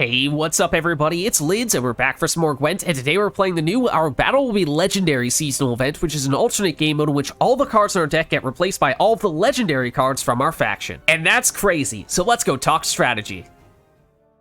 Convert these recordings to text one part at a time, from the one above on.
Hey, what's up everybody? It's Lids and we're back for some more Gwent, and today we're playing the new Our Battle Will Be Legendary seasonal event, which is an alternate game mode in which all the cards in our deck get replaced by all of the legendary cards from our faction. And that's crazy, so let's go talk strategy.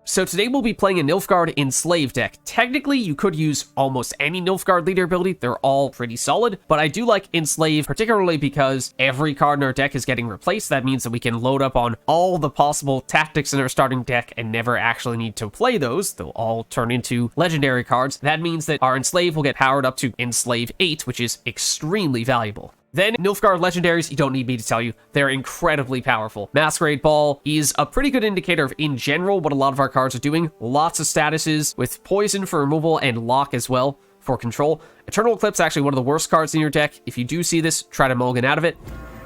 So today we'll be playing a Nilfgaard Enslave deck. Technically, you could use almost any Nilfgaard leader ability, they're all pretty solid, but I do like Enslave, particularly because every card in our deck is getting replaced. That means that we can load up on all the possible tactics in our starting deck and never actually need to play those. They'll all turn into legendary cards. That means that our Enslave will get powered up to Enslave 8, which is extremely valuable. Then, Nilfgaard legendaries, you don't need me to tell you, they're incredibly powerful. Masquerade Ball is a pretty good indicator of, in general, what a lot of our cards are doing. Lots of statuses with poison for removal and lock as well for control. Eternal Eclipse, actually one of the worst cards in your deck. If you do see this, try to mulligan out of it.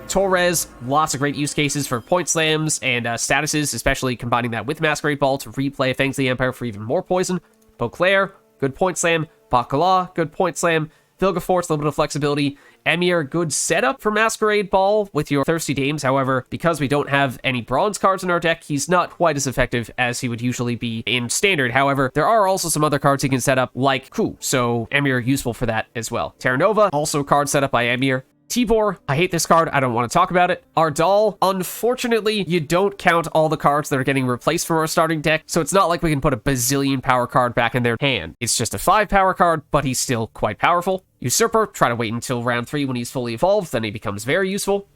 Torres, lots of great use cases for point slams and statuses, especially combining that with Masquerade Ball to replay Fangs of the Empire for even more poison. Beauclair, good point slam. Bacala, good point slam. Vilgefortz, a little bit of flexibility. Emir, good setup for Masquerade Ball with your Thirsty Dames. However, because we don't have any bronze cards in our deck, he's not quite as effective as he would usually be in Standard. However, there are also some other cards he can set up, like Ku, so Emir useful for that as well. Terra Nova, also card set up by Emir. Tibor, I hate this card, I don't want to talk about it. Ardal, unfortunately, you don't count all the cards that are getting replaced from our starting deck, so it's not like we can put a bazillion power card back in their hand. It's just a 5 power card, but he's still quite powerful. Usurper, try to wait until round 3 when he's fully evolved, then he becomes very useful.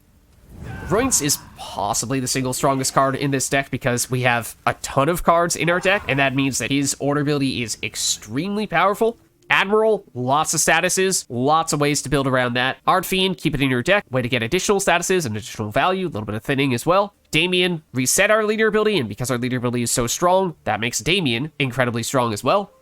Roinx is possibly the single strongest card in this deck because we have a ton of cards in our deck, and that means that his order ability is extremely powerful. Admiral, lots of statuses, lots of ways to build around that. Ardfiend, keep it in your deck, way to get additional statuses and additional value, a little bit of thinning as well. Damien, reset our leader ability, and because our leader ability is so strong, that makes Damien incredibly strong as well.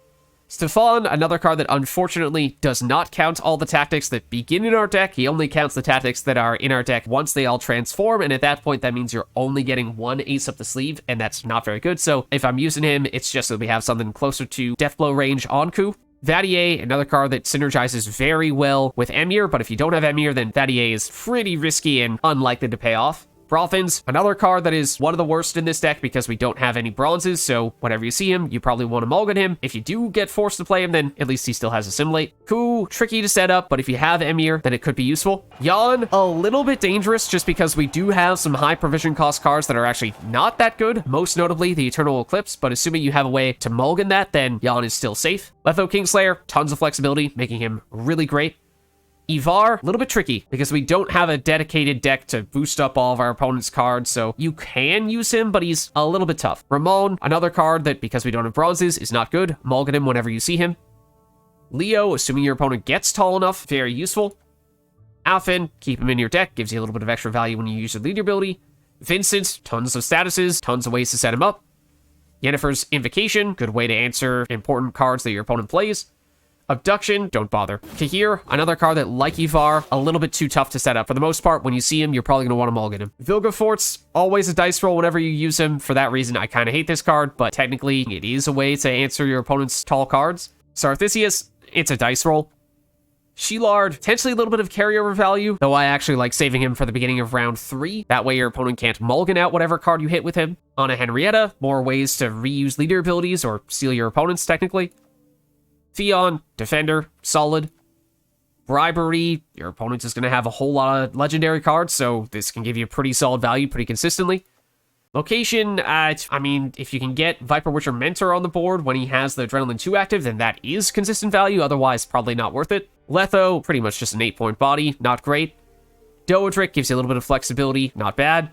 Stefan, another card that unfortunately does not count all the tactics that begin in our deck. He only counts the tactics that are in our deck once they all transform, and at that point, that means you're only getting one ace up the sleeve, and that's not very good. So if I'm using him, it's just that we have something closer to Deathblow range on Ku. Vadier, another card that synergizes very well with Emir, but if you don't have Emir, then Vadier is pretty risky and unlikely to pay off. Brothins, another card that is one of the worst in this deck because we don't have any bronzes, so whenever you see him, you probably want to mulligan him. If you do get forced to play him, then at least he still has Assimilate. Ku, tricky to set up, but if you have Emir, then it could be useful. Jan, a little bit dangerous just because we do have some high provision cost cards that are actually not that good, most notably the Eternal Eclipse, but assuming you have a way to mulligan that, then Jan is still safe. Letho Kingslayer, tons of flexibility, making him really great. Ivar, a little bit tricky because we don't have a dedicated deck to boost up all of our opponent's cards, so you can use him, but he's a little bit tough. Ramon, another card that, because we don't have bronzes, is not good. Mulligan him whenever you see him. Leo, assuming your opponent gets tall enough, very useful. Alfin, keep him in your deck, gives you a little bit of extra value when you use your leader ability. Vincent, tons of statuses, tons of ways to set him up. Yennefer's Invocation, good way to answer important cards that your opponent plays. Abduction, don't bother. Kahir, another card that, like Ivar, a little bit too tough to set up. For the most part, when you see him, you're probably going to want to mulligan him. Vilgefortz, always a dice roll whenever you use him. For that reason, I kind of hate this card, but technically, it is a way to answer your opponent's tall cards. Sarthisius, it's a dice roll. Sheilard, potentially a little bit of carryover value, though I actually like saving him for the beginning of round 3. That way your opponent can't mulligan out whatever card you hit with him. Anna Henrietta, more ways to reuse leader abilities or steal your opponents, technically. Theon, Defender, solid. Bribery, your opponent is going to have a whole lot of legendary cards, so this can give you pretty solid value pretty consistently. Location, I mean, if you can get Viper Witcher Mentor on the board when he has the Adrenaline 2 active, then that is consistent value, otherwise probably not worth it. Letho, pretty much just an 8-point body, not great. Doedric gives you a little bit of flexibility, not bad.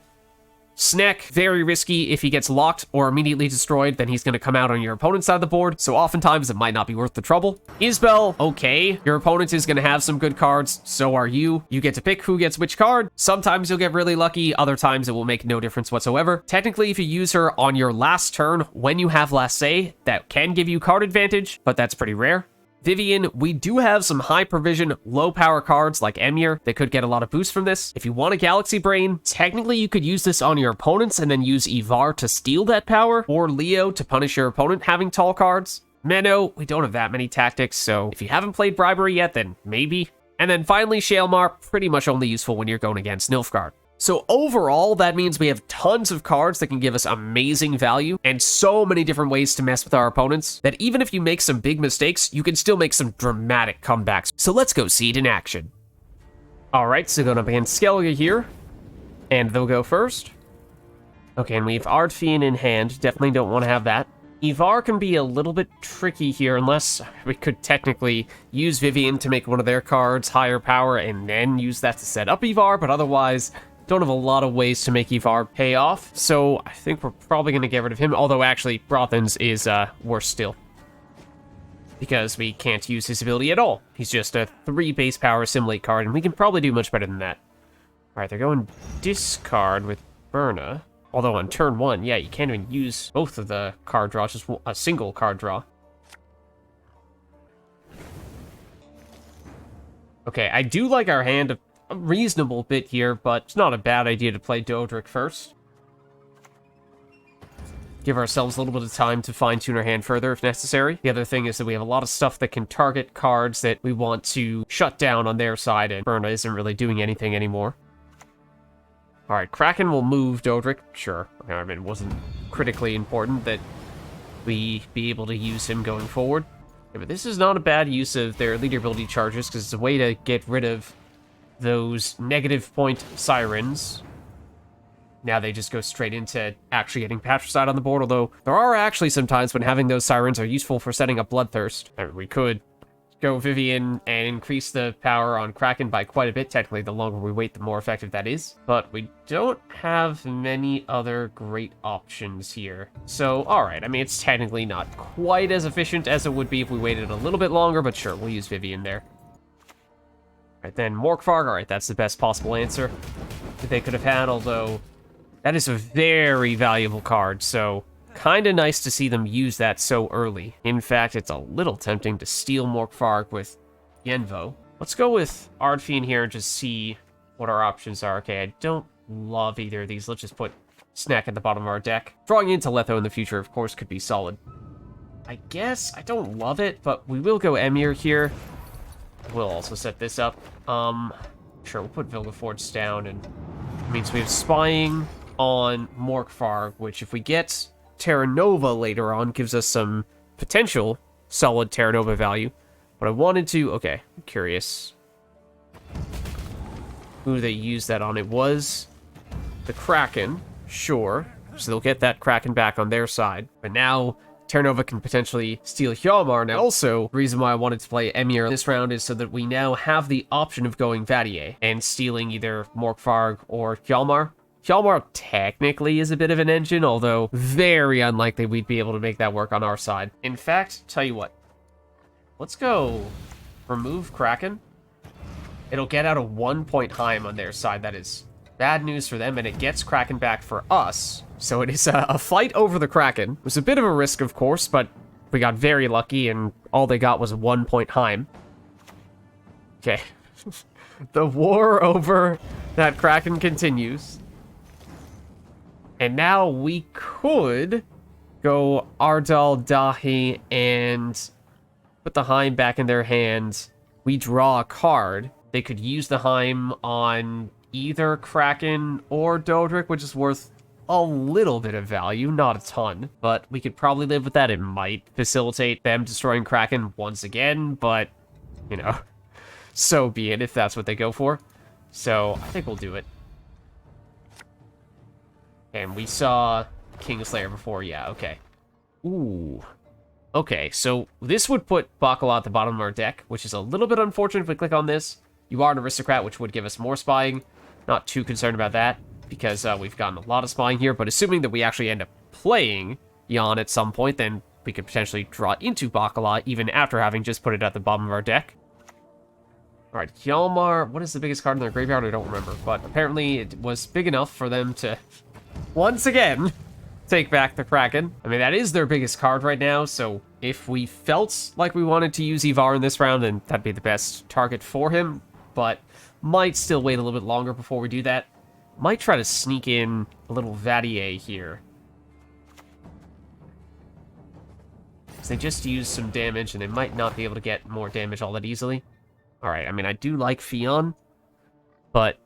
Sneck, very risky. If he gets locked or immediately destroyed, then he's going to come out on your opponent's side of the board, so oftentimes it might not be worth the trouble. Isbel, okay. Your opponent is going to have some good cards, so are you. You get to pick who gets which card. Sometimes you'll get really lucky, other times it will make no difference whatsoever. Technically, if you use her on your last turn when you have last say, that can give you card advantage, but that's pretty rare. Vivian, we do have some high provision, low power cards like Emir that could get a lot of boost from this. If you want a Galaxy Brain, technically you could use this on your opponents and then use Ivar to steal that power, or Leo to punish your opponent having tall cards. Menno, we don't have that many tactics, so if you haven't played Bribery yet, then maybe. And then finally, Shaelmar, pretty much only useful when you're going against Nilfgaard. So overall, that means we have tons of cards that can give us amazing value and so many different ways to mess with our opponents that even if you make some big mistakes, you can still make some dramatic comebacks. So let's go see it in action. Alright, so going up against Skellige here, and they'll go first. Okay, and we have Ardfian in hand, definitely don't want to have that. Ivar can be a little bit tricky here, unless we could technically use Vivian to make one of their cards higher power and then use that to set up Ivar, but otherwise, don't have a lot of ways to make Ivar pay off, so I think we're probably going to get rid of him, although actually Brothen's is worse still, because we can't use his ability at all. He's just a 3 base power assimilate card, and we can probably do much better than that. Alright, they're going discard with Berna. Although on turn 1, yeah, you can't even use both of the card draws, just a single card draw. Okay, I do like our hand a reasonable bit here, but it's not a bad idea to play Dodric first. Give ourselves a little bit of time to fine-tune our hand further if necessary. The other thing is that we have a lot of stuff that can target cards that we want to shut down on their side, and Berna isn't really doing anything anymore. Alright, Kraken will move Dodric, sure. I mean, it wasn't critically important that we be able to use him going forward. Yeah, but this is not a bad use of their leader ability charges, because it's a way to get rid of those negative point sirens. Now they just go straight into actually getting Patricidal on the board, although there are actually some times when having those sirens are useful for setting up Bloodthirst. I mean, we could go Vivian and increase the power on Kraken by quite a bit. Technically, the longer we wait, the more effective that is. But we don't have many other great options here. So, alright, I mean, it's technically not quite as efficient as it would be if we waited a little bit longer, but sure, we'll use Vivian there. Alright, then Morkvarg, alright, that's the best possible answer that they could have had, although that is a very valuable card, so kinda nice to see them use that so early. In fact, it's a little tempting to steal Morkvarg with Yenvo. Let's go with Ardfian here and just see what our options are. Okay, I don't love either of these. Let's just put Snack at the bottom of our deck. Drawing into Letho in the future, of course, could be solid. I guess I don't love it, but we will go Emir here. We'll also set this up. Sure, we'll put Vilgefortz down, and it means we have Spying on Morkvarg, which if we get Terra Nova later on gives us some potential solid Terra Nova value. But I wanted to... Okay, I'm curious who they used that on. It was the Kraken, sure. So they'll get that Kraken back on their side. But now Terra Nova can potentially steal Hjalmar. Now also, the reason why I wanted to play Emir this round is so that we now have the option of going Vadier and stealing either Morkvarg or Hjalmar. Hjalmar technically is a bit of an engine, although very unlikely we'd be able to make that work on our side. In fact, tell you what, let's go remove Kraken. It'll get out a 1-point Heim on their side. That is bad news for them, and it gets Kraken back for us. So it is a fight over the Kraken. It was a bit of a risk, of course, but we got very lucky, and all they got was a 1-point Heim. Okay. The war over that Kraken continues. And now we could go Ardal Dahi and put the Heim back in their hand. We draw a card. They could use the Heim on either Kraken or Dodric, which is worth a little bit of value, not a ton. But we could probably live with that. It might facilitate them destroying Kraken once again, but, you know, so be it if that's what they go for. So I think we'll do it. And we saw Kingslayer before, yeah, okay. Ooh. Okay, so this would put Bacala at the bottom of our deck, which is a little bit unfortunate if we click on this. You are an aristocrat, which would give us more spying. Not too concerned about that, because we've gotten a lot of spying here, but assuming that we actually end up playing Jan at some point, then we could potentially draw into Bacala, even after having just put it at the bottom of our deck. Alright, Hjalmar, what is the biggest card in their graveyard? I don't remember, but apparently it was big enough for them to... once again, take back the Kraken. I mean, that is their biggest card right now, so if we felt like we wanted to use Ivar in this round, then that'd be the best target for him, but might still wait a little bit longer before we do that. Might try to sneak in a little Vadier here. Because they just used some damage, and they might not be able to get more damage all that easily. Alright, I mean, I do like Fionn, but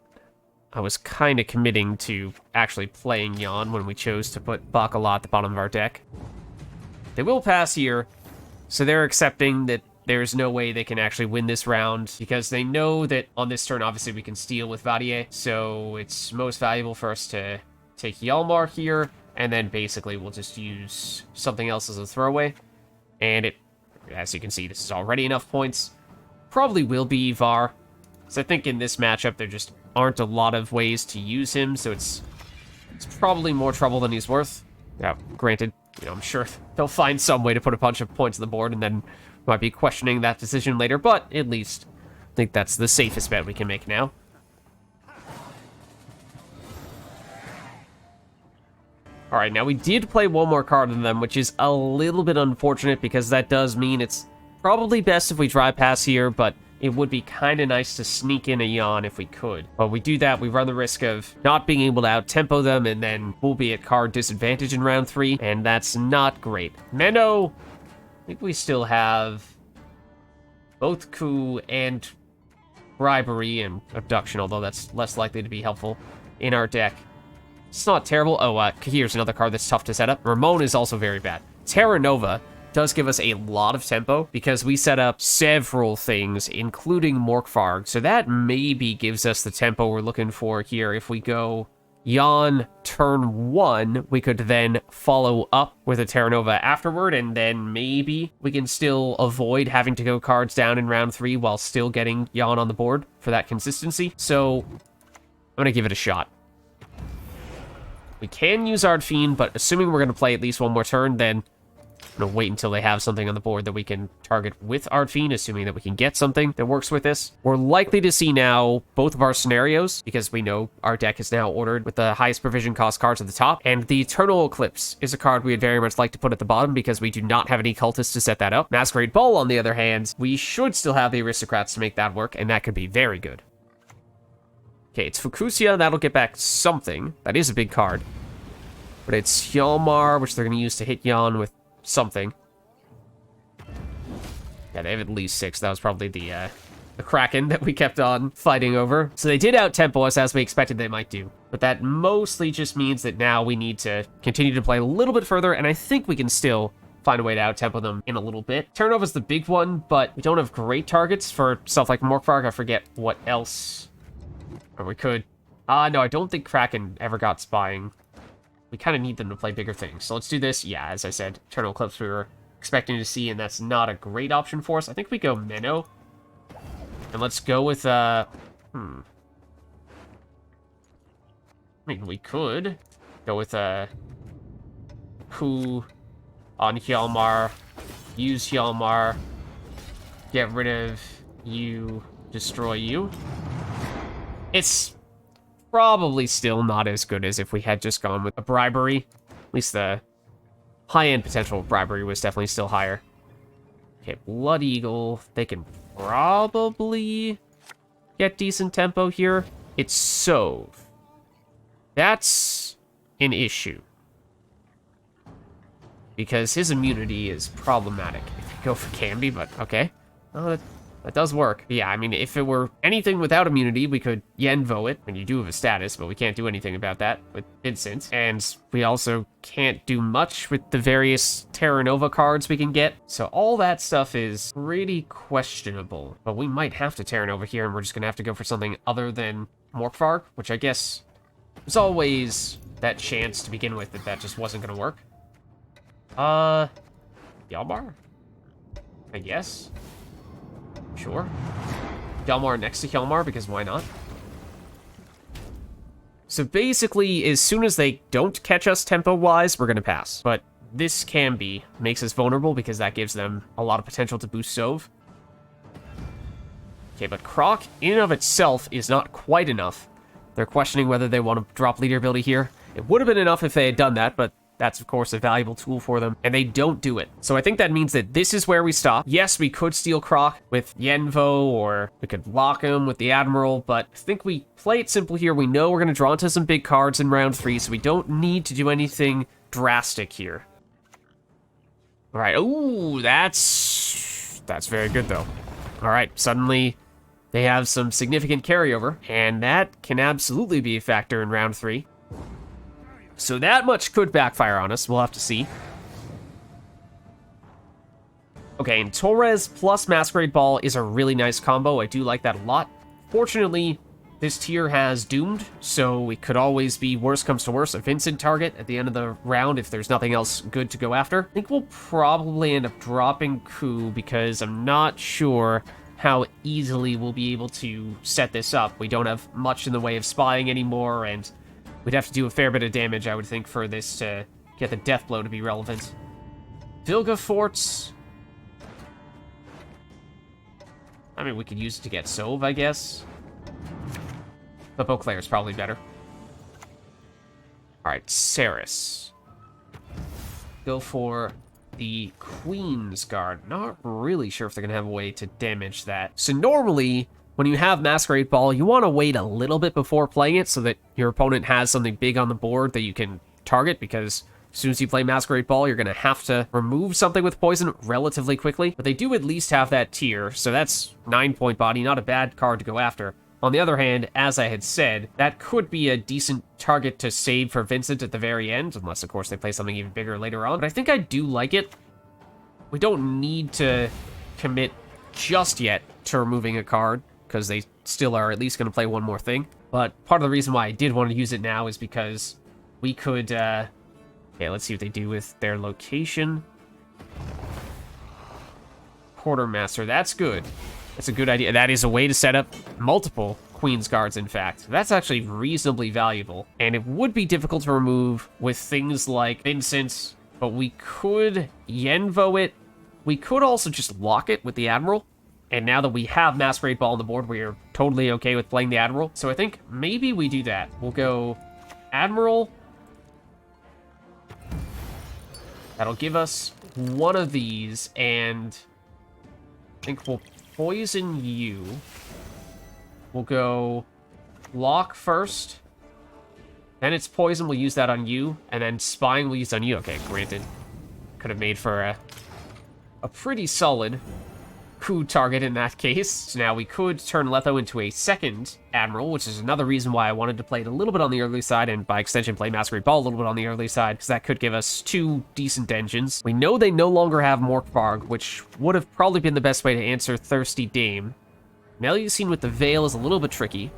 I was kind of committing to actually playing Jan when we chose to put Bacala at the bottom of our deck. They will pass here, so they're accepting that there's no way they can actually win this round, because they know that on this turn, obviously, we can steal with Vadier, so it's most valuable for us to take Hjalmar here, and then basically we'll just use something else as a throwaway. And it, as you can see, this is already enough points. Probably will be Var. So I think in this matchup, there just aren't a lot of ways to use him, so it's probably more trouble than he's worth. Yeah, granted, you know, I'm sure they'll find some way to put a bunch of points on the board, and then might be questioning that decision later, but at least I think that's the safest bet we can make now. Alright, now we did play one more card on them, which is a little bit unfortunate, because that does mean it's probably best if we drive past here, but it would be kind of nice to sneak in a Jan if we could. But we do that, we run the risk of not being able to out-tempo them, and then we'll be at card disadvantage in round 3, and that's not great. Menno, I think we still have both coup and bribery and abduction, although that's less likely to be helpful in our deck. It's not terrible. Oh, here's another card that's tough to set up. Ramon is also very bad. Terra Nova does give us a lot of tempo, because we set up several things, including Morkvarg, so that maybe gives us the tempo we're looking for here. If we go Jan turn 1, we could then follow up with a Terra Nova afterward, and then maybe we can still avoid having to go cards down in round 3 while still getting Jan on the board for that consistency. So I'm going to give it a shot. We can use Ard Fiend, but assuming we're going to play at least one more turn, then I'm going to wait until they have something on the board that we can target with Ard Fiend, assuming that we can get something that works with this. We're likely to see now both of our scenarios, because we know our deck is now ordered with the highest provision cost cards at the top, and the Eternal Eclipse is a card we would very much like to put at the bottom, because we do not have any cultists to set that up. Masquerade Ball, on the other hand, we should still have the Aristocrats to make that work, and that could be very good. Okay, it's Fukusia, that'll get back something. That is a big card. But it's Hjalmar, which they're going to use to hit Jan with something. Yeah, they have at least 6. That was probably the Kraken that we kept on fighting over. So they did out-tempo us, as we expected they might do. But that mostly just means that now we need to continue to play a little bit further, and I think we can still find a way to out-tempo them in a little bit. Turnova's the big one, but we don't have great targets for stuff like Morkvarg. I forget what else. Or we could. No, I don't think Kraken ever got spying. We kind of need them to play bigger things. So let's do this. Yeah, as I said, Eternal Eclipse we were expecting to see, and that's not a great option for us. I think we go Menno. And let's go with, I mean, we could go with, Coup on Hjalmar, use Hjalmar, get rid of you, destroy you. It's probably still not as good as if we had just gone with a bribery. At least the high-end potential of bribery was definitely still higher. Okay, Blood Eagle. They can probably get decent tempo here. It's Sove. That's an issue, because his immunity is problematic. If you go for Candy, but okay. Oh, that does work. Yeah, I mean, if it were anything without immunity, we could Yenvo it, and you do have a status, but we can't do anything about that with Vincent. And we also can't do much with the various Terra Nova cards we can get. So all that stuff is pretty questionable. But we might have to Terra Nova here, and we're just going to have to go for something other than Morkvarg, which I guess there's always that chance to begin with that just wasn't going to work. Hjalmar? I guess. Sure. Hjalmar next to Hjalmar, because why not? So basically, as soon as they don't catch us tempo-wise, we're going to pass. But this can makes us vulnerable, because that gives them a lot of potential to boost Sove. Okay, but Croc, in and of itself, is not quite enough. They're questioning whether they want to drop leader ability here. It would have been enough if they had done that, but that's, of course, a valuable tool for them, and they don't do it. So I think that means that this is where we stop. Yes, we could steal Croc with Yenvo, or we could lock him with the Admiral, but I think we play it simple here. We know we're going to draw into some big cards in round 3, so we don't need to do anything drastic here. All right. Ooh, that's very good, though. All right, suddenly they have some significant carryover, and that can absolutely be a factor in round 3. So that much could backfire on us. We'll have to see. Okay, and Torres plus Masquerade Ball is a really nice combo. I do like that a lot. Fortunately, this tier has Doomed, so it could always be, worst comes to worst, a Vincent target at the end of the round if there's nothing else good to go after. I think we'll probably end up dropping Coup because I'm not sure how easily we'll be able to set this up. We don't have much in the way of spying anymore, and we'd have to do a fair bit of damage, I would think, for this to get the death blow to be relevant. Vilga Forts. I mean, we could use it to get Sove, I guess. But Beauclair is probably better. Alright, Ceres. Go for the Queen's Guard. Not really sure if they're going to have a way to damage that. So normally, when you have Masquerade Ball, you want to wait a little bit before playing it so that your opponent has something big on the board that you can target, because as soon as you play Masquerade Ball, you're going to have to remove something with poison relatively quickly. But they do at least have that tier, so that's 9-point body, not a bad card to go after. On the other hand, as I had said, that could be a decent target to save for Vincent at the very end, unless, of course, they play something even bigger later on. But I think I do like it. We don't need to commit just yet to removing a card, because they still are at least going to play one more thing. But part of the reason why I did want to use it now is because we could... okay, let's see what they do with their location. Quartermaster, that's good. That's a good idea. That is a way to set up multiple Queen's Guards, in fact. That's actually reasonably valuable. And it would be difficult to remove with things like Vincent, but we could Yenvo it. We could also just lock it with the Admiral. And now that we have Masquerade Ball on the board, we are totally okay with playing the Admiral. So I think maybe we do that. We'll go Admiral. That'll give us one of these, and I think we'll poison you. We'll go lock first. Then it's poison, we'll use that on you. And then spying we'll use on you. Okay, granted. Could have made for a pretty solid coup target in that case. So now we could turn Letho into a second Admiral, which is another reason why I wanted to play it a little bit on the early side, and by extension play Masquerade Ball a little bit on the early side, because that could give us 2 decent engines. We know they no longer have Morkvarg, which would have probably been the best way to answer Thirsty Dame. Melusine with the Veil is a little bit tricky,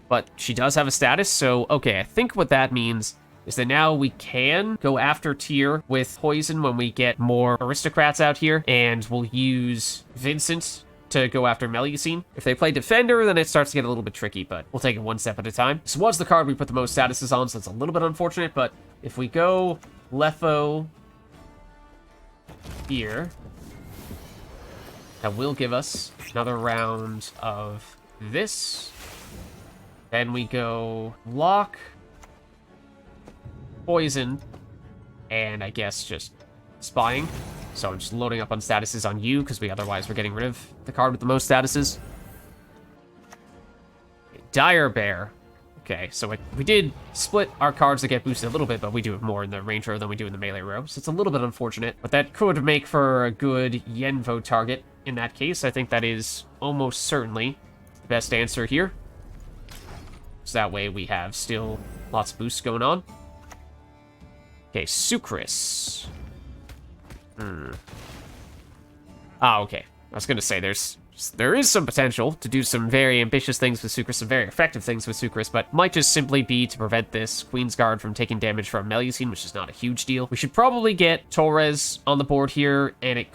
but she does have a status, so okay, I think what that means is that now we can go after tier with poison when we get more aristocrats out here, and we'll use Vincent to go after Melusine. If they play Defender, then it starts to get a little bit tricky, but we'll take it one step at a time. This was the card we put the most statuses on, so it's a little bit unfortunate, but if we go Letho here, that will give us another round of this. Then we go Lock, Poison, and I guess just Spying. So I'm just loading up on statuses on you, because otherwise we're getting rid of the card with the most statuses. Dire Bear. Okay, so we did split our cards that get boosted a little bit, but we do it more in the range row than we do in the melee row, so it's a little bit unfortunate. But that could make for a good Yenvo target in that case. I think that is almost certainly the best answer here. So that way we have still lots of boosts going on. Okay, Sucrus. Ah, okay. I was gonna say there is some potential to do some very ambitious things with Sucrus, some very effective things with Sucrus, but might just simply be to prevent this Queen's Guard from taking damage from Melusine, which is not a huge deal. We should probably get Torres on the board here, and it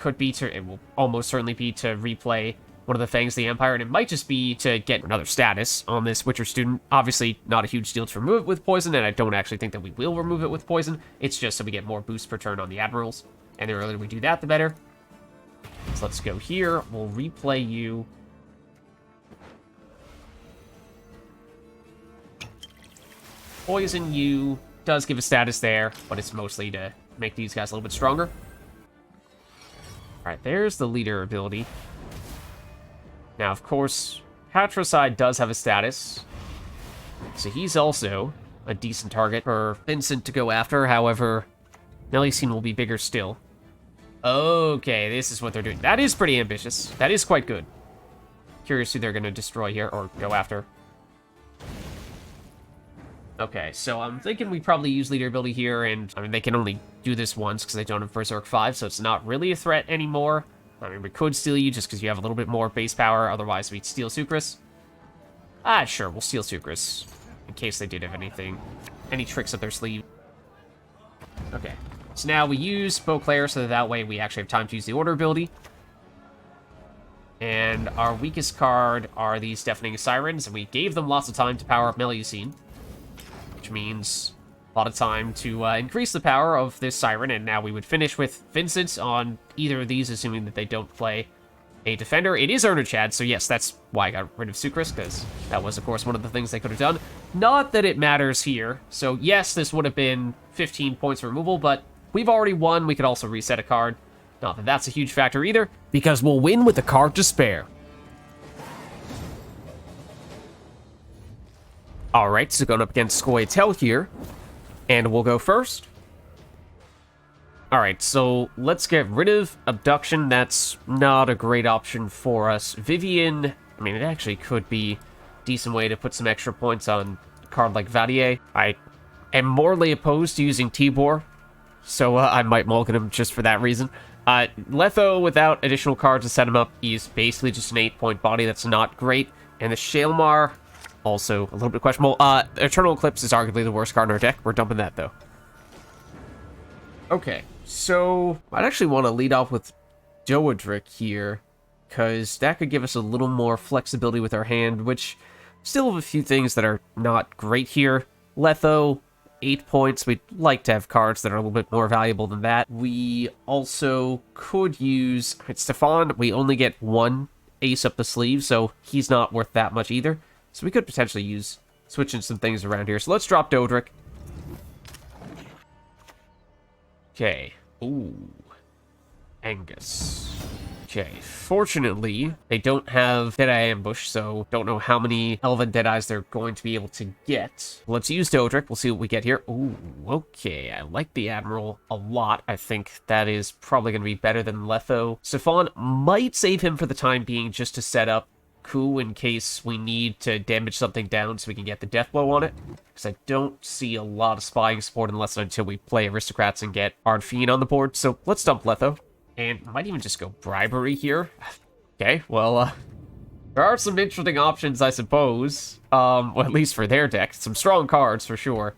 will almost certainly be to replay one of the Fangs of the Empire, and it might just be to get another status on this Witcher student. Obviously, not a huge deal to remove it with poison, and I don't actually think that we will remove it with poison. It's just so we get more boost per turn on the Admirals, and the earlier we do that, the better. So let's go here. We'll replay you. Poison you does give a status there, but it's mostly to make these guys a little bit stronger. Alright, there's the leader ability. Now, of course, Patricidal does have a status, so he's also a decent target for Vincent to go after. However, Melusine will be bigger still. Okay, this is what they're doing. That is pretty ambitious. That is quite good. Curious who they're going to destroy here, or go after. Okay, so I'm thinking we probably use leader ability here, and I mean, they can only do this once because they don't have Berserk 5, so it's not really a threat anymore. I mean, we could steal you just because you have a little bit more base power, otherwise we'd steal Sucrus. Ah, sure, we'll steal Sucrus, in case they did have any tricks up their sleeve. Okay, so now we use Beauclair so that way we actually have time to use the order ability. And our weakest card are these Deafening Sirens, and we gave them lots of time to power up Melusine, which means a lot of time to increase the power of this Siren, and now we would finish with Vincent on either of these, assuming that they don't play a defender. It is Erna Chad, so yes, that's why I got rid of Sucrus, because that was, of course, one of the things they could have done. Not that it matters here, so yes, this would have been 15 points removal, but we've already won. We could also reset a card. Not that that's a huge factor either, because we'll win with the card to spare. Alright, so going up against Scoia'tael here, and we'll go first. Alright, so let's get rid of Abduction. That's not a great option for us. Vivian, I mean, it actually could be a decent way to put some extra points on a card like Vadier. I am morally opposed to using Tibor, so I might mulligan him just for that reason. Letho, without additional cards to set him up, he's basically just an 8-point body. That's not great. And the Shaelmar, also a little bit questionable. Eternal Eclipse is arguably the worst card in our deck. We're dumping that, though. Okay, so I'd actually want to lead off with Doedric here, because that could give us a little more flexibility with our hand, which still have a few things that are not great here. Letho, 8 points. We'd like to have cards that are a little bit more valuable than that. We also could use Stefan. We only get one ace up the sleeve, so he's not worth that much either. So we could potentially use switching some things around here. So let's drop Doedric. Okay. Ooh. Angus. Okay. Fortunately, they don't have Deadeye Ambush, so don't know how many Elven Deadeyes they're going to be able to get. Let's use Doedric. We'll see what we get here. Ooh, okay. I like the Admiral a lot. I think that is probably going to be better than Letho. Stefan might save him for the time being just to set up Coup in case we need to damage something down so we can get the death blow on it. Because I don't see a lot of spying support unless and until we play Aristocrats and get Ard Fiend on the board. So let's dump Letho. And might even just go Bribery here. Okay, well, there are some interesting options, I suppose. Well, at least for their deck. Some strong cards, for sure.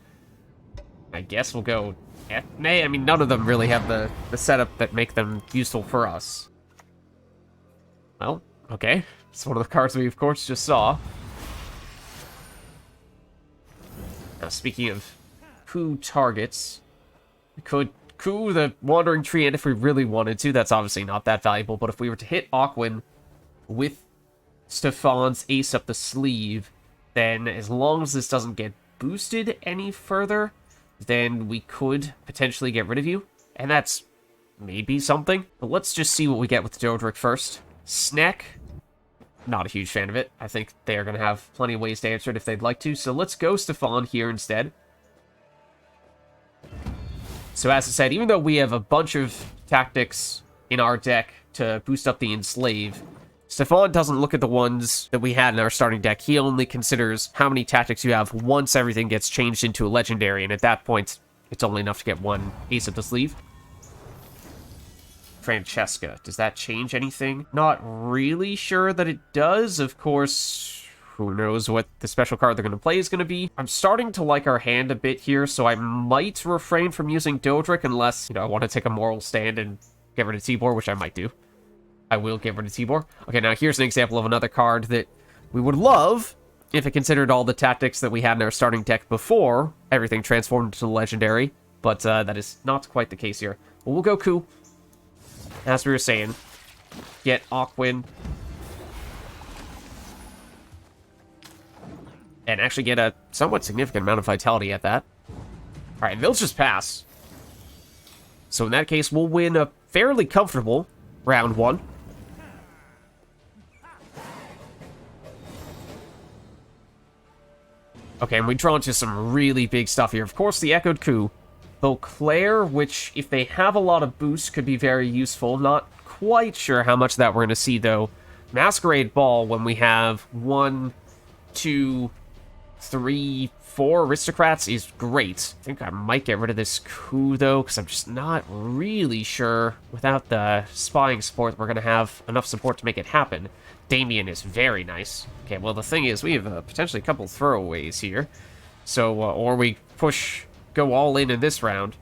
I guess we'll go Ethne. I mean, none of them really have the setup that make them useful for us. Well, okay. It's one of the cards we, of course, just saw. Now, speaking of Coup targets, we could Coup the Wandering Tree, and if we really wanted to, that's obviously not that valuable, but if we were to hit Aquin with Stefan's ace up the sleeve, then as long as this doesn't get boosted any further, then we could potentially get rid of you, and that's maybe something. But let's just see what we get with Doedric first. Snack. Not a huge fan of it. I think they're going to have plenty of ways to answer it if they'd like to. So let's go Stefan here instead. So as I said, even though we have a bunch of tactics in our deck to boost up the Enslave, Stefan doesn't look at the ones that we had in our starting deck. He only considers how many tactics you have once everything gets changed into a legendary. And at that point, it's only enough to get one ace up the sleeve. Francesca. Does that change anything? Not really sure that it does. Of course, who knows what the special card they're going to play is going to be. I'm starting to like our hand a bit here, so I might refrain from using Doedric unless, I want to take a moral stand and get rid of Tibor, which I might do. I will get rid of Tibor. Okay, now here's an example of another card that we would love if it considered all the tactics that we had in our starting deck before everything transformed into legendary, but that is not quite the case here. But we'll go Coup. As we were saying, get Aquin. And actually get a somewhat significant amount of vitality at that. Alright, they'll just pass. So in that case, we'll win a fairly comfortable round one. Okay, and we draw into some really big stuff here. Of course, the Echoed Coup. Beauclair, which, if they have a lot of boosts, could be very useful. Not quite sure how much of that we're going to see, though. Masquerade Ball when we have 1, 2, 3, 4 aristocrats is great. I think I might get rid of this coup, though, because I'm just not really sure. Without the spying support, we're going to have enough support to make it happen. Damien is very nice. Okay, well, the thing is, we have potentially a couple throwaways here. So, or we go all in this round.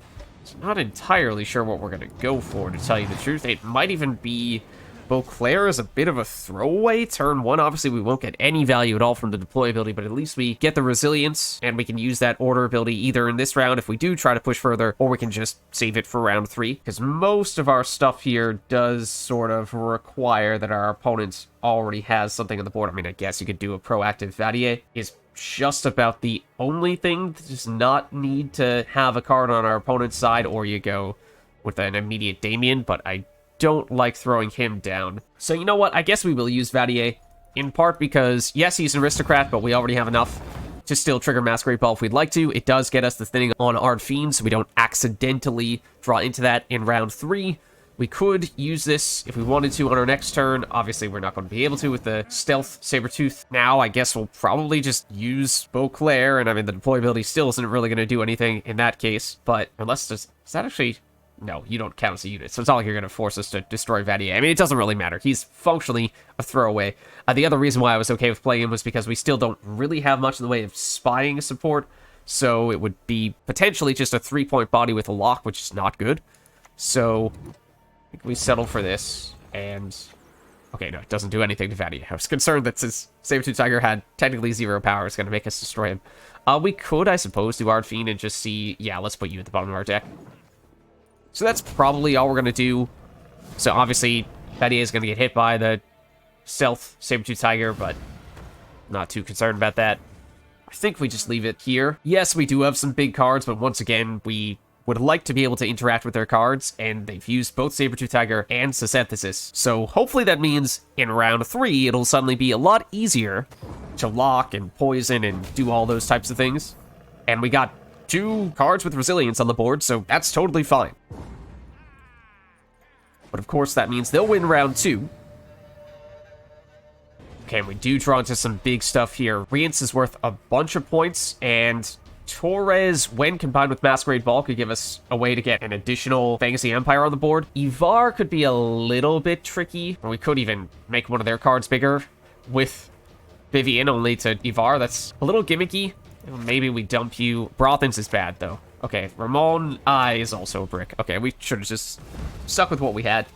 So not entirely sure what we're going to go for, to tell you the truth. It might even be Beauclair as a bit of a throwaway. Turn 1, obviously, we won't get any value at all from the deploy ability, but at least we get the resilience, and we can use that order ability either in this round if we do try to push further, or we can just save it for round 3, because most of our stuff here does sort of require that our opponent already has something on the board. I mean, I guess you could do a proactive Vadier. Is just about the only thing that does not need to have a card on our opponent's side, or you go with an immediate Damien, but I don't like throwing him down. So you know what? I guess we will use Vadier, in part because, yes, he's an aristocrat, but we already have enough to still trigger Masquerade Ball if we'd like to. It does get us the thinning on Ard Fiend, so we don't accidentally draw into that in round 3. We could use this if we wanted to on our next turn. Obviously, we're not going to be able to with the Stealth Sabertooth. Now, I guess we'll probably just use Beauclair, and I mean, the deployability still isn't really going to do anything in that case, but unless does that actually... No, you don't count as a unit, so it's not like you're going to force us to destroy Vadier. I mean, it doesn't really matter. He's functionally a throwaway. The other reason why I was okay with playing him was because we still don't really have much in the way of spying support, so it would be potentially just a 3-point body with a lock, which is not good. So, I think we settle for this, and... Okay, no, it doesn't do anything to Vadier. I was concerned that since Sabertooth Tiger had technically 0 power, it's going to make us destroy him. We could, I suppose, do Ard Fiend and just see... Yeah, let's put you at the bottom of our deck. So that's probably all we're going to do. So obviously, Vadier is going to get hit by the Stealth Sabertooth Tiger, but not too concerned about that. I think we just leave it here. Yes, we do have some big cards, but once again, we would like to be able to interact with their cards, and they've used both Sabertooth Tiger and Sesthesis. So hopefully that means in round 3, it'll suddenly be a lot easier to lock and poison and do all those types of things. And we got 2 cards with resilience on the board, so that's totally fine. But of course, that means they'll win round 2. Okay, we do draw into some big stuff here. Rience is worth a bunch of points, and Torres, when combined with Masquerade Ball, could give us a way to get an additional Fangs of the Empire on the board. Ivar could be a little bit tricky, or we could even make one of their cards bigger with Vivian only to Ivar. That's a little gimmicky. Maybe we dump you. Brothens is bad, though. Okay, Ramon is also a brick. Okay, we should have just stuck with what we had.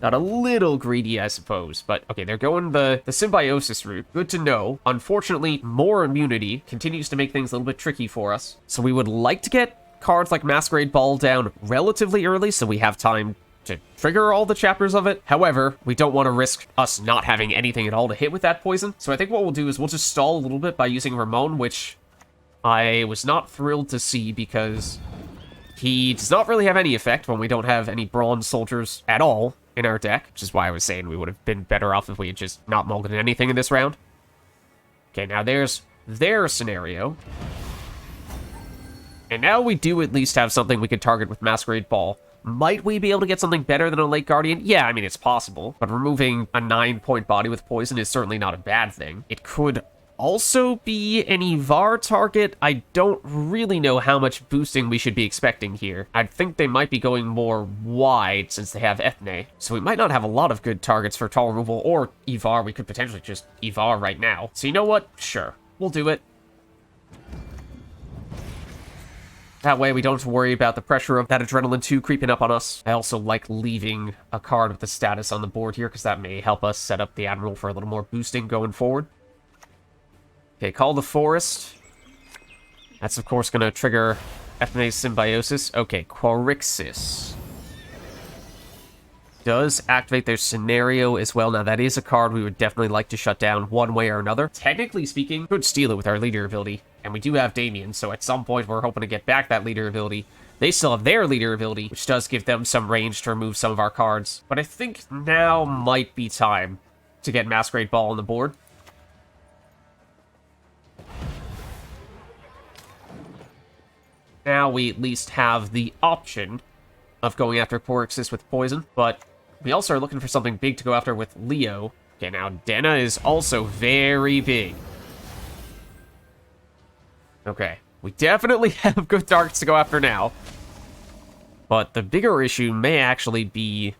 Not a little greedy, I suppose, but okay, they're going the symbiosis route. Good to know. Unfortunately, more immunity continues to make things a little bit tricky for us. So we would like to get cards like Masquerade Ball down relatively early so we have time to trigger all the chapters of it. However, we don't want to risk us not having anything at all to hit with that poison. So I think what we'll do is we'll just stall a little bit by using Ramon, which I was not thrilled to see because he does not really have any effect when we don't have any bronze soldiers at all in our deck, which is why I was saying we would have been better off if we had just not mulliganed anything in this round. Okay, now there's their scenario. And now we do at least have something we can target with Masquerade Ball. Might we be able to get something better than a Lake Guardian? Yeah, I mean, it's possible. But removing a 9-point body with poison is certainly not a bad thing. It could also be an Ivar target. I don't really know how much boosting we should be expecting here. I think they might be going more wide since they have Ethne. So we might not have a lot of good targets for tall removal or Ivar. We could potentially just Ivar right now. So you know what? Sure. We'll do it. That way we don't have to worry about the pressure of that Adrenaline 2 creeping up on us. I also like leaving a card with the status on the board here because that may help us set up the Admiral for a little more boosting going forward. Okay, Call the Forest. That's, of course, going to trigger Ethne's Symbiosis. Okay, Querixis does activate their scenario as well. Now, that is a card we would definitely like to shut down one way or another. Technically speaking, could steal it with our leader ability. And we do have Damien, so at some point we're hoping to get back that leader ability. They still have their leader ability, which does give them some range to remove some of our cards. But I think now might be time to get Masquerade Ball on the board. Now we at least have the option of going after Querixis with poison, but we also are looking for something big to go after with Leo. Okay, now Denna is also very big. Okay, we definitely have good targets to go after now. But the bigger issue may actually be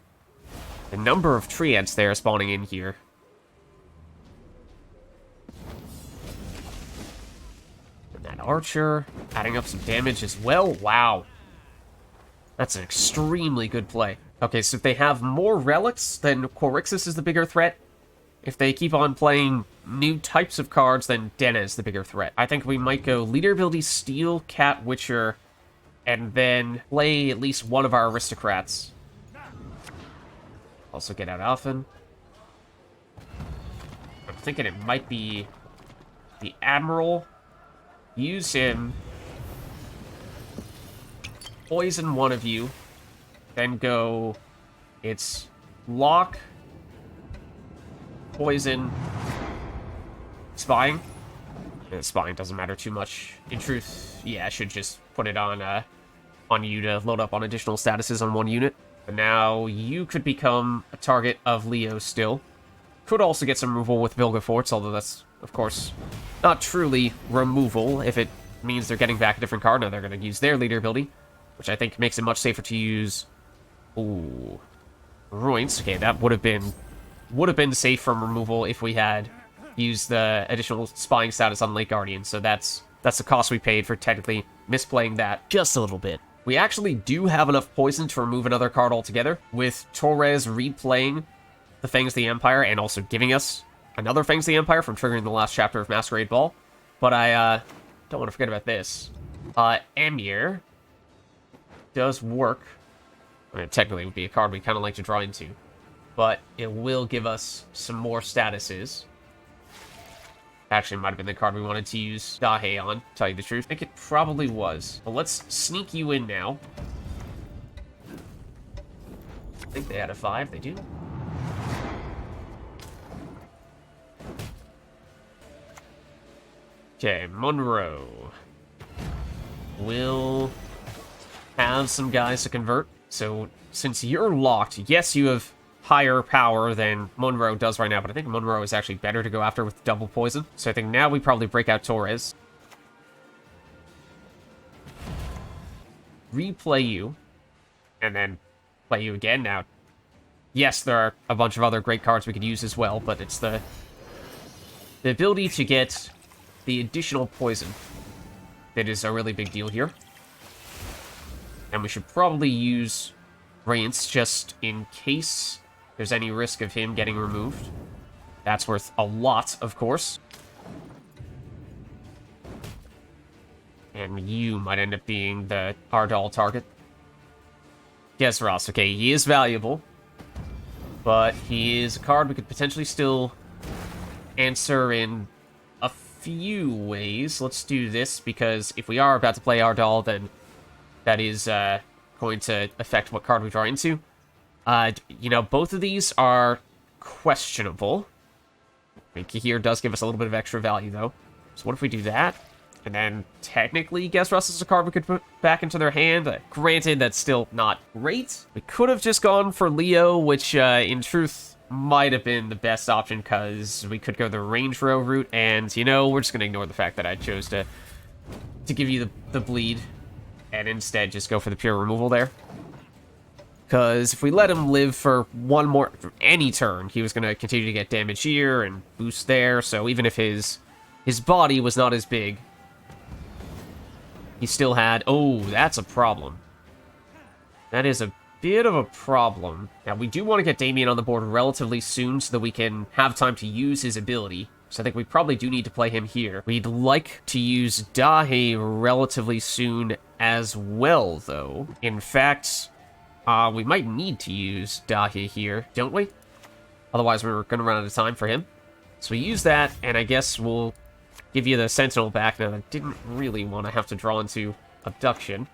the number of tree ants there spawning in here. And that archer adding up some damage as well. Wow. That's an extremely good play. Okay, so if they have more relics, then Querixus is the bigger threat. If they keep on playing new types of cards, then Denna is the bigger threat. I think we might go leader ability, Steel, Cat, Witcher, and then play at least one of our aristocrats. Also get out often. I'm thinking it might be the Admiral. Use him. Poison one of you. Then go... It's Lock... Poison... Spying. Spying doesn't matter too much. In truth, yeah, I should just put it on you to load up on additional statuses on one unit. But now you could become a target of Leo still. Could also get some removal with Vilgefortz, although that's, of course, not truly removal. If it means they're getting back a different card, now they're going to use their leader ability, which I think makes it much safer to use. Ooh, Ruins. Okay, that would have been safe from removal if we had used the additional spying status on Lake Guardian. So that's the cost we paid for technically misplaying that just a little bit. We actually do have enough poison to remove another card altogether, with Torres replaying the Fangs of the Empire and also giving us another Fangs of the Empire from triggering the last chapter of Masquerade Ball. But I don't want to forget about this. Emir does work. I mean, technically it would be a card we kind of like to draw into, but it will give us some more statuses. Actually, it might have been the card we wanted to use Dahe on, to tell you the truth. I think it probably was. Well, let's sneak you in now. I think they had a 5. They do. Okay, Monroe will have some guys to convert. So, since you're locked, yes, you have higher power than Monroe does right now, but I think Monroe is actually better to go after with double poison. So I think now we probably break out Torres. Replay you. And then play you again. Now, yes, there are a bunch of other great cards we could use as well, but it's the ability to get the additional poison that is a really big deal here. And we should probably use Rance just in case there's any risk of him getting removed. That's worth a lot, of course. And you might end up being the Ardal target. Yes, Ross. Okay, he is valuable. But he is a card we could potentially still answer in a few ways. Let's do this, because if we are about to play Ardal, then that is going to affect what card we draw into. You know, both of these are questionable. Mickey here does give us a little bit of extra value, though. So what if we do that? And then, technically, Guess Russ is a card we could put back into their hand. Granted, that's still not great. We could have just gone for Leo, which, in truth, might have been the best option, because we could go the range row route, and, you know, we're just going to ignore the fact that I chose to give you the bleed, and instead just go for the pure removal there. Because if we let him live for any turn, he was going to continue to get damage here and boost there. So even if his body was not as big, he still had... Oh, that's a problem. That is a bit of a problem. Now, we do want to get Damien on the board relatively soon so that we can have time to use his ability. So I think we probably do need to play him here. We'd like to use Dahe relatively soon as well, though. In fact... we might need to use Dahi here, don't we? Otherwise, we're going to run out of time for him. So we use that, and I guess we'll give you the Sentinel back. Now, I didn't really want to have to draw into Abduction.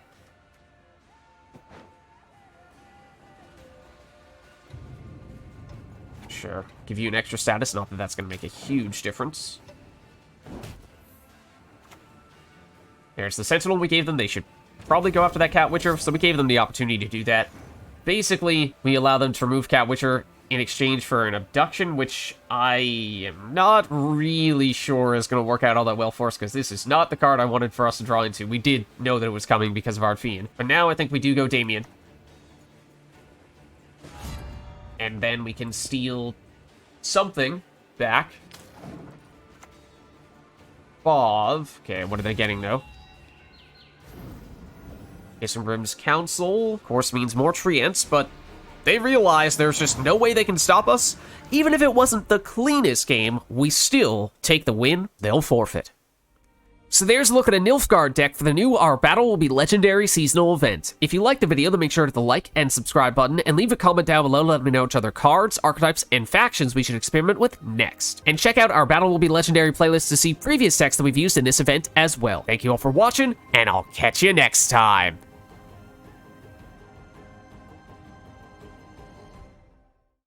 Sure. Give you an extra status, not that that's going to make a huge difference. There's the Sentinel we gave them. They should probably go after that Cat Witcher, so we gave them the opportunity to do that. Basically, we allow them to remove Cat Witcher in exchange for an abduction, which I am not really sure is going to work out all that well for us, because this is not the card I wanted for us to draw into. We did know that it was coming because of Ardfian. But now I think we do go Damien. And then we can steal something back. Bob. Okay, what are they getting, though? Isengrim's Council, of course, means more treants, but they realize there's just no way they can stop us. Even if it wasn't the cleanest game, we still take the win, they'll forfeit. So there's a look at a Nilfgaard deck for the new Our Battle Will Be Legendary seasonal event. If you liked the video, then make sure to hit the like and subscribe button, and leave a comment down below letting me know which other cards, archetypes, and factions we should experiment with next. And check out Our Battle Will Be Legendary playlist to see previous decks that we've used in this event as well. Thank you all for watching, and I'll catch you next time.